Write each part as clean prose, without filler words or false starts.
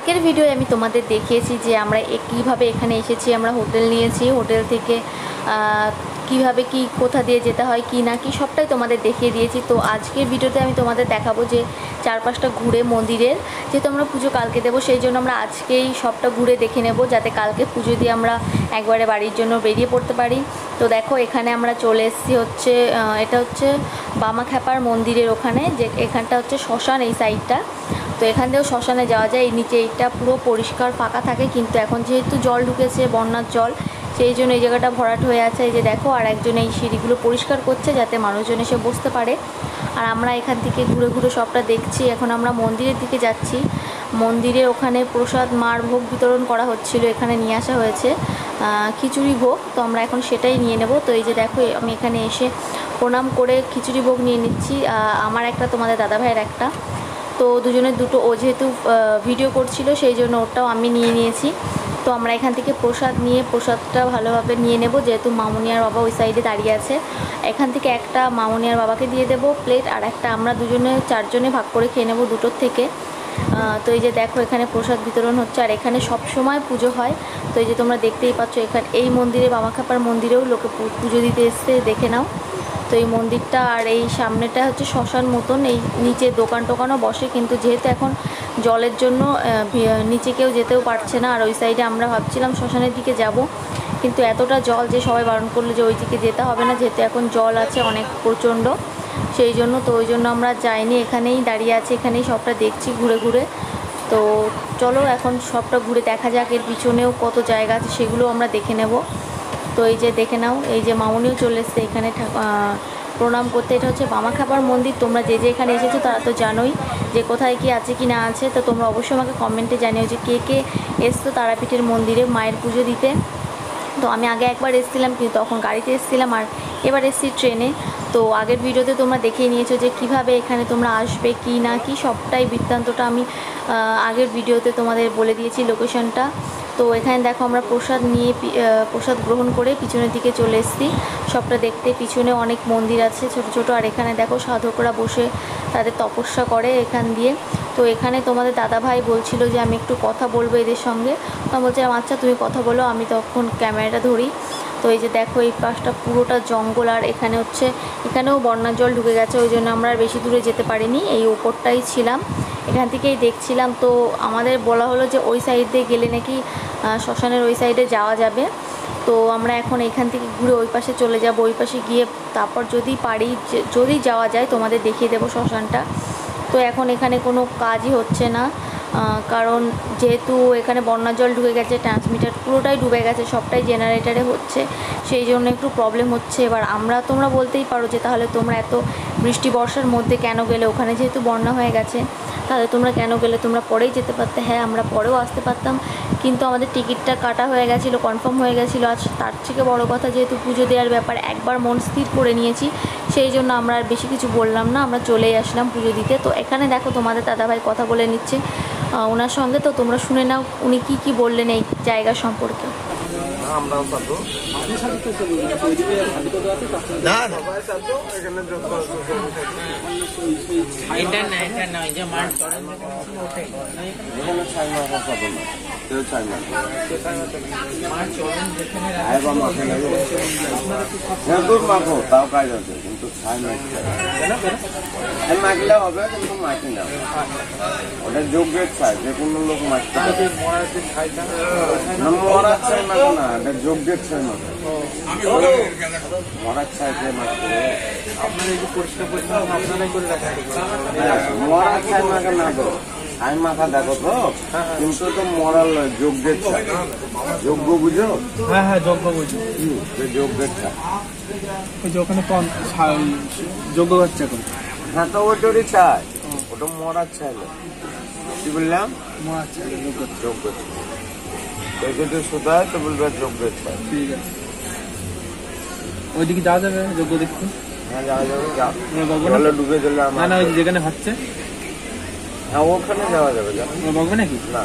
কালকের ভিডিও আমি তোমাদের দেখিয়েছি যে আমরা কীভাবে এখানে এসেছি। আমরা হোটেল নিয়েছি, হোটেল থেকে কিভাবে কি কোথা দিয়ে যেতে হয় কি না কি সবটাই তোমাদের দেখিয়ে দিয়েছি। তো আজকের ভিডিওতে আমি তোমাদের দেখাবো যে চারপাশটা ঘুরে মন্দিরের, যেহেতু আমরা পুজো কালকে দেবো সেই জন্য আমরা আজকেই সবটা ঘুরে দেখে নেব, যাতে কালকে পুজো দিয়ে আমরা একবারে বাড়ির জন্য বেরিয়ে পড়তে পারি। তো দেখো এখানে আমরা চলে এসেছি হচ্ছে এটা হচ্ছে বামাখ্যাপার মন্দিরের ওখানে, যে এখানটা হচ্ছে শ্মশান এই সাইডটা। তো এখান থেকেও শ্মশানে যাওয়া যায়। এই নিচে এইটা পুরো পরিষ্কার ফাঁকা থাকে, কিন্তু এখন যেহেতু জল ঢুকেছে বন্যার জল, সেই জন্য এই জায়গাটা ভরাট হয়ে আছে। এই যে দেখো আর একজন এই সিঁড়িগুলো পরিষ্কার করছে যাতে মানুষজন এসে বসতে পারে। আর আমরা এখান থেকে ঘুরে ঘুরে সবটা দেখছি। এখন আমরা মন্দিরের দিকে যাচ্ছি। মন্দিরের ওখানে প্রসাদ মার ভোগ বিতরণ করা হচ্ছিল, এখানে নিয়ে আসা হয়েছে খিচুড়ি ভোগ। তো আমরা এখন সেটাই নিয়ে নেব। তো এই যে দেখো আমি এখানে এসে প্রণাম করে খিচুড়ি ভোগ নিয়ে নিচ্ছি, আমার একটা, তোমাদের দাদাভাইয়ের একটা। তো দুজনের দুটো, ও যেহেতু ভিডিও করছিল সেই জন্য ওটাও আমি নিয়ে নিয়েছি। তো আমরা এখান থেকে প্রসাদ নিয়ে প্রসাদটা ভালোভাবে নিয়ে নেব, যেহেতু মামুনিয়ার বাবা ওই সাইডে দাঁড়িয়ে আছে। এখান থেকে একটা মামুনিয়ার বাবাকে দিয়ে দেবো প্লেট, আর একটা আমরা দুজনে চারজনে ভাগ করে খেয়ে নেব দুটোর থেকে। তো এই যে দেখো এখানে প্রসাদ বিতরণ হচ্ছে, আর এখানে সব সময় পুজো হয়। তো এই যে তোমরা দেখতেই পাচ্ছ এখানে এই মন্দিরে, বামাখ্যাপার মন্দিরেও লোকে পুজো দিতে এসছে, দেখে নাও। তো এই মন্দিরটা আর এই সামনেটা হচ্ছে শ্মশান মতন, এই নিচে দোকান টোকানও বসে, কিন্তু যেহেতু এখন জলের জন্য নিচে কেউ যেতেও পারছে না। আর ওই সাইডে আমরা ভাবছিলাম শ্মশানের দিকে যাব, কিন্তু এতটা জল যে সবাই বারণ করলো যে ওই দিকে যেতে হবে না, যেহেতু এখন জল আছে অনেক প্রচণ্ড, সেই জন্য। তো ওই জন্য আমরা যাইনি, এখানেই দাঁড়িয়ে আছি, এখানেই সবটা দেখছি ঘুরে ঘুরে। তো চলো এখন সবটা ঘুরে দেখা যাক, এর পিছনেও কত জায়গা আছে সেগুলো আমরা দেখে নেব। তো এই যে দেখে নাও, এই যে মামুনিও চলে এসছে এখানে প্রণাম করতে। এটা হচ্ছে বামাখ্যাপার মন্দির। তোমরা যে যে এখানে এসেছো তারা তো জানোই যে কোথায় কি আছে কি না আছে। তো তোমরা অবশ্যই আমাকে কমেন্টে জানিও যে কে কে এসছো তারাপীঠের মন্দিরে মায়ের পুজো দিতে। তো আমি আগে একবার এসেছিলাম, কিন্তু তখন গাড়িতে এসেছিলাম, আর এবার এসেছি ট্রেনে। তো আগের ভিডিওতে তোমরা দেখিয়ে নিয়েছো যে কিভাবে এখানে তোমরা আসবে কি না কি, সবটাই বৃত্তান্তটা আমি আগের ভিডিওতে তোমাদের বলে দিয়েছি লোকেশনটা। তো এখানে দেখো আমরা প্রসাদ নিয়ে প্রসাদ গ্রহণ করে পিছনের দিকে চলে এসেছি সবটা দেখতে। পিছনে অনেক মন্দির আছে ছোট ছোট, আর এখানে দেখো সাধকরা বসে তাদের তপস্যা করে এখান দিয়ে। তো এখানে তোমাদের দাদাভাই বলছিল যে আমি একটু কথা বলবো এদের সঙ্গে। তো আমি বলছিলাম আচ্ছা তুমি কথা বলো, আমি তখন ক্যামেরাটা ধরি। তো এই যে দেখো এই পাশটা পুরোটা জঙ্গল, আর এখানে হচ্ছে এখানেও বন্যার জল ঢুকে গেছে, ওই জন্য আমরা আর বেশি দূরে যেতে পারিনি, এই উপরটাই ছিলাম, এখান থেকেই দেখছিলাম। তো আমাদের বলা হলো যে ওই সাইড দিয়ে গেলে নাকি শ্মশানের ওই সাইডে যাওয়া যাবে। তো আমরা এখন এখান থেকে ঘুরে ওই পাশে চলে যাব, ওই পাশে গিয়ে তারপর যদি পারি, যদি যাওয়া যায় তোমাদের দেখিয়ে দেবো শ্মশানটা। তো এখন এখানে কোনো কাজই হচ্ছে না, কারণ যেহেতু এখানে বন্যার জল ঢুকে গেছে, ট্রান্সমিটার পুরোটাই ডুবে গেছে, সবটাই জেনারেটারে হচ্ছে, সেই জন্য একটু প্রবলেম হচ্ছে। এবার তোমরা বলতেই পারো যে তাহলে তোমরা এত বৃষ্টি বর্ষার মধ্যে কেন গেলে, ওখানে যেহেতু বন্যা হয়ে গেছে তাহলে তোমরা কেন গেলে, তোমরা পরেই যেতে পারতে। হ্যাঁ আমরা পরেও আসতে পারতাম, কিন্তু আমাদের টিকিটটা কাটা হয়ে গেছিলো, কনফার্ম হয়ে গেছিলো। আজ তার থেকে বড় কথা, যেহেতু পুজো দেওয়ার ব্যাপার একবার মন স্থির করে নিয়েছি, সেই জন্য আমরা আর বেশি কিছু বললাম না, আমরা চলেই আসলাম পুজো দিতে। তো এখানে দেখো তোমাদের দাদাভাই কথা বলে নিচ্ছে ওনার সঙ্গে। তো তোমরা শুনে নাও উনি কি বললেন এই জায়গা সম্পর্কে। মাখো তাও কাজ আছে, কিন্তু ছাই মাখলে হবে, কিন্তু মাখি না, ওটা যোগ্যের ছাই, যে কোনো লোক মাখতে হবে। মরার ছাই মাখো না, এটা যোগ্যের ছাই মাখো, মরার ছাই দিয়ে মাখতে হবে। মরার ছাই মাখা না তো, ছাই মাখা দেখো তো, কিন্তু তো মরাল নয়, যোগ্যের ছাই। যোগ্য বুঝো? হ্যাঁ হ্যাঁ যোগ্য বুঝি, যোগ্যের ছাই ওই যে ওখানে যোগ্য হচ্ছে এখন। হ্যাঁ তো ওটারই ছাই, ওটা মরার ছাই না। কি বললাম? মরার ছাই, যোগ্য ছাই। যদি শুধায় তো বলবে যোগ্যের ছাই। ঠিক আছে, ওইদিকে যাওয়া যাবে যোগ্য দেখতে? হ্যাঁ যাওয়া যাবে, যাও। ডুবে গেলে না না, ওই যেখানে হচ্ছে, হ্যাঁ ওখানে যাওয়া যাবে। বকবে নাকি? না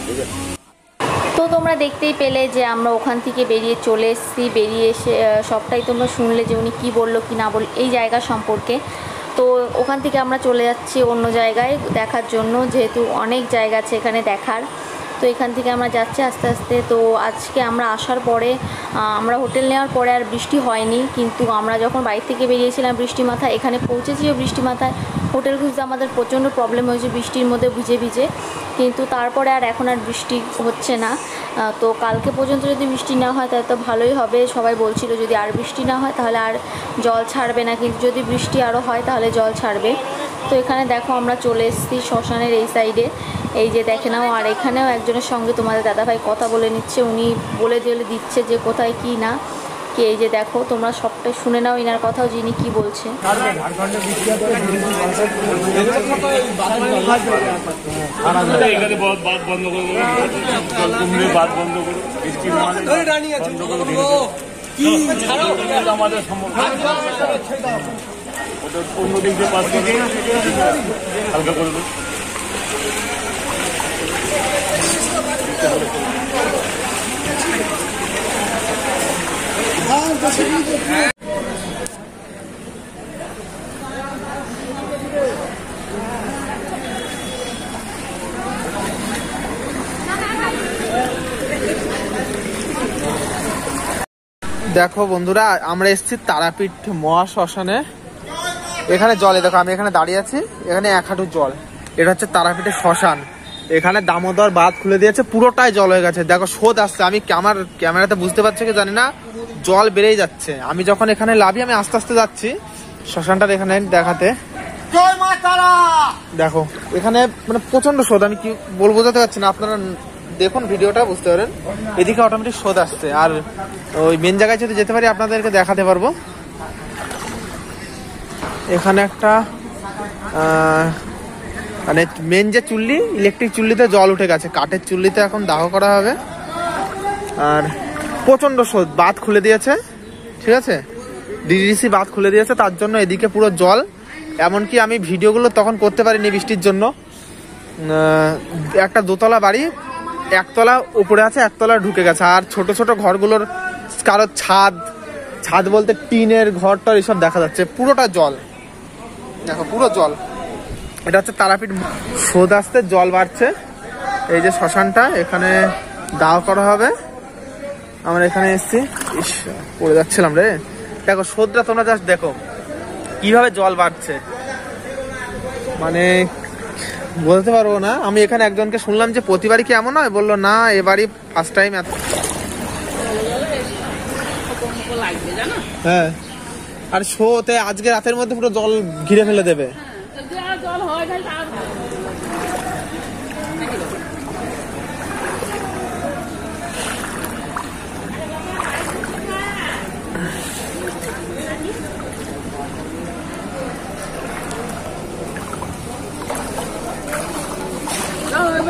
ঠিক আছে। তো তোমরা দেখতেই পেলে যে আমরা ওখান থেকে বেরিয়ে চলে এসেছি। বেরিয়ে এসে সবটাই তোমরা শুনলে যে উনি কী বললো কি না বললো এই জায়গা সম্পর্কে। তো ওখান থেকে আমরা চলে যাচ্ছি অন্য জায়গায় দেখার জন্য, যেহেতু অনেক জায়গা আছে এখানে দেখার। তো এখান থেকে আমরা যাচ্ছি আস্তে আস্তে। তো আজকে আমরা আসার পরে আমরা হোটেল নেওয়ার পরে আর বৃষ্টি হয়নি, কিন্তু আমরা যখন বাড়ি থেকে বেরিয়েছিলাম বৃষ্টি মাথায়, এখানে পৌঁছেছিও বৃষ্টি মাথায়। হোটেল খুঁজতে আমাদের প্রচণ্ড প্রবলেম হয়েছে বৃষ্টির মধ্যে ভিজে ভিজে, কিন্তু তারপরে আর এখন আর বৃষ্টি হচ্ছে না। তো কালকে পর্যন্ত যদি বৃষ্টি না হয় তাহলে তো ভালোই হবে। সবাই বলছিল যদি আর বৃষ্টি না হয় তাহলে আর জল ছাড়বে না, কিন্তু যদি বৃষ্টি আরও হয় তাহলে জল ছাড়বে। তো এখানে দেখো আমরা চলে এসেছি শ্মশানের এই সাইডে, এই যে দেখে নাও। আর এখানেও একজনের সঙ্গে তোমাদের দাদাভাই কথা বলে নিচ্ছে, উনি বলে দিচ্ছে যে কোথায় কি না কি। এই যে দেখো, তোমরা সবটাই শুনে নাও এনার কথাও, যিনি কি বলছে। অন্য দিক দিয়ে পাস করে হালকা করে দেবো। দেখো বন্ধুরা, আমরা এসেছি তারাপীঠ মহাশ্মশানে। এখানে জলে দেখো, আমি এখানে দাঁড়িয়ে আছি, এখানে 1 হাঁটু জল। এটা হচ্ছে তারাপীঠের শ্মশান। এখানে দামোদর বাঁধ খুলে দিয়েছে, পুরোটাই জল হয়ে গেছে। দেখো স্রোত আসছে, আমি আমার ক্যামেরাতে বুঝতে পারছি কি জানি না, জল বেড়েই যাচ্ছে। আমি যখন এখানে লাভি, আমি আস্তে আস্তে যাচ্ছি শ্মশানটার এখানে দেখাতে। দেখো এখানে মানে প্রচন্ড স্রোত, আমি কি বলবো বোঝাতে পারছি না, আপনারা দেখুন ভিডিওটা বুঝতে পারেন। এদিকে অটোমেটিক স্রোত আসছে, আর ওই মেন জায়গায় যদি যেতে পারি আপনাদেরকে দেখাতে পারবো। এখানে একটা মানে মেন যে চুল্লি, ইলেকট্রিক চুল্লিতে জল উঠে গেছে, কাঠের চুল্লিতে এখন দাহ করা হবে। আর প্রচন্ড স্রোত, বাঁধ খুলে দিয়েছে, ঠিক আছে, ডিডিসি বাঁধ খুলে দিয়েছে, তার জন্য এদিকে পুরো জল। এমনকি আমি ভিডিওগুলো তখন করতে পারিনি বৃষ্টির জন্য। একটা দোতলা বাড়ি, একতলা উপরে আছে, একতলা ঢুকে গেছে। আর ছোট ছোট ঘরগুলোর কারো ছাদ বলতে টিনের ঘরটার এসব দেখা যাচ্ছে, পুরোটা জল। দেখো পুরো জল। এটা হচ্ছে তারাপীঠ। স্রোত আসতে জল বাড়ছে। এই যে শ্মশানটা, এখানে দাহ করা হবে। আমরা এখানে এসেছি, ইস পড়ে যাচ্ছিলাম রে। দেখো স্রোতটা তোমরা জাস্ট দেখো কিভাবে জল বাড়ছে, মানে বলতে পারবো না। আমি এখানে একজনকে শুনলাম যে প্রতিবারই কি এমন হয়, বললো না এবারই ফার্স্ট টাইম। হ্যাঁ, আর শোতে আজকে রাতের মধ্যে পুরো জল ঘিরে ফেলে দেবে।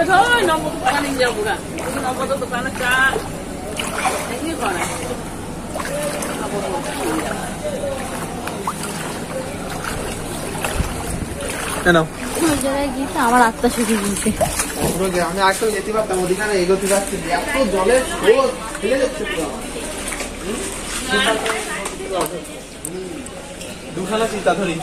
thôi nó một con đi nhiều cả nó có tôi bán nó cá thế như còn này কেন ওই জায়গায় গিয়ে আমার আত্মা শুকিয়ে গিয়েছে। আমি আসলে যেতে পারতাম, ওদিকে এগোতে যাচ্ছি, এত জলের স্রোত ফেলে যাচ্ছে পুরো। দুখানা চিন্তা ধরি।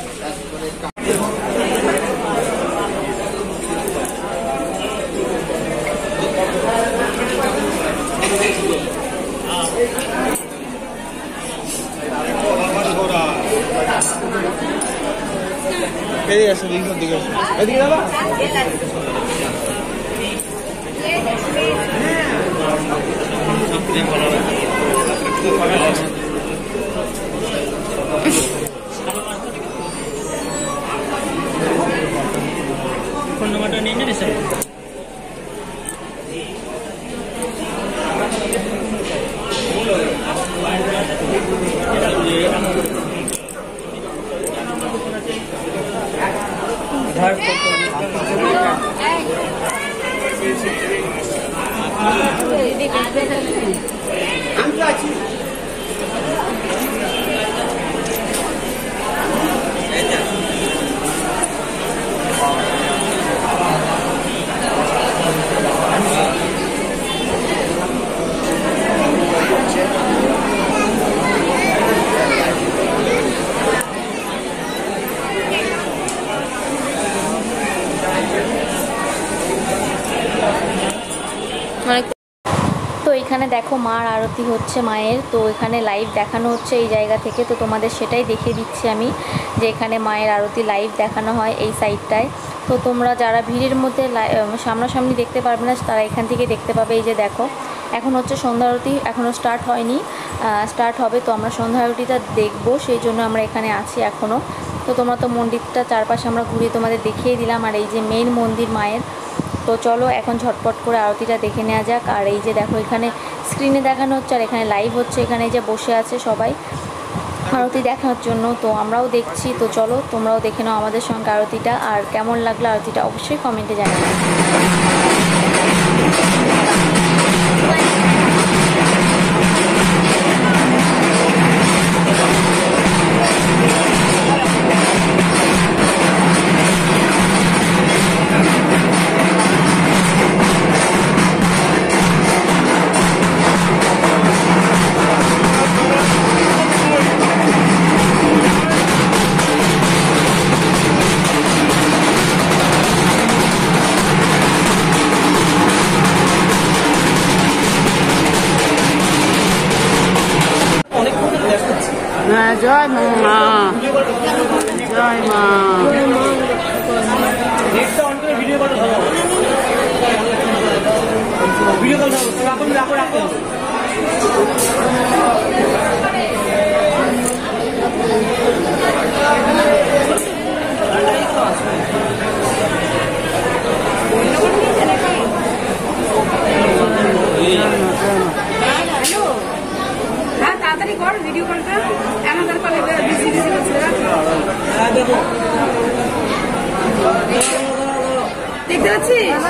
এদিকে আসো, দিকে আসো, এদিকে যাবা। ফোন নাম্বারটা নিয়ে নিবি স্যার এখানে দেখো মার আরতি হচ্ছে মায়ের, তো এখানে লাইভ দেখানো হচ্ছে এই জায়গা থেকে, তো তোমাদের সেটাই দেখিয়ে দিচ্ছি আমি যে এখানে মায়ের আরতি লাইভ দেখানো হয় এই সাইডটায়। তো তোমরা যারা ভিড়ের মধ্যে সামনাসামনি দেখতে পারবে না তারা এখান থেকে দেখতে পাবে। এই যে দেখো এখন হচ্ছে সন্ধ্যা আরতি, এখনও স্টার্ট হয়নি, স্টার্ট হবে। তো আমরা সন্ধ্যা আরতিটা দেখবো, সেই জন্য আমরা এখানে আছি এখনও। তো তোমরা তো মন্দিরটা চারপাশে আমরা ঘুরিয়ে তোমাদের দেখিয়ে দিলাম, আর এই যে মেন মন্দির মায়ের। তো চলো এখন ঝটপট করে আরতিটা দেখে নেওয়া যাক। আর এই যে দেখো এখানে স্ক্রিনে দেখানো হচ্ছে আর এখানে লাইভ হচ্ছে, এখানে যে বসে আছে সবাই আরতি দেখানোর জন্য, তো আমরাও দেখছি। তো চলো তোমরাও দেখে নাও আমাদের সঙ্গে আরতিটা, আর কেমন লাগলো আরতিটা অবশ্যই কমেন্টে জানাবে। জয় মা, জয় মা। হ্যাঁ তাড়াতাড়ি কর ভিডিও কলটা, আমাদের কলে বিজি বিজি করছে। দেখতে পাচ্ছিস?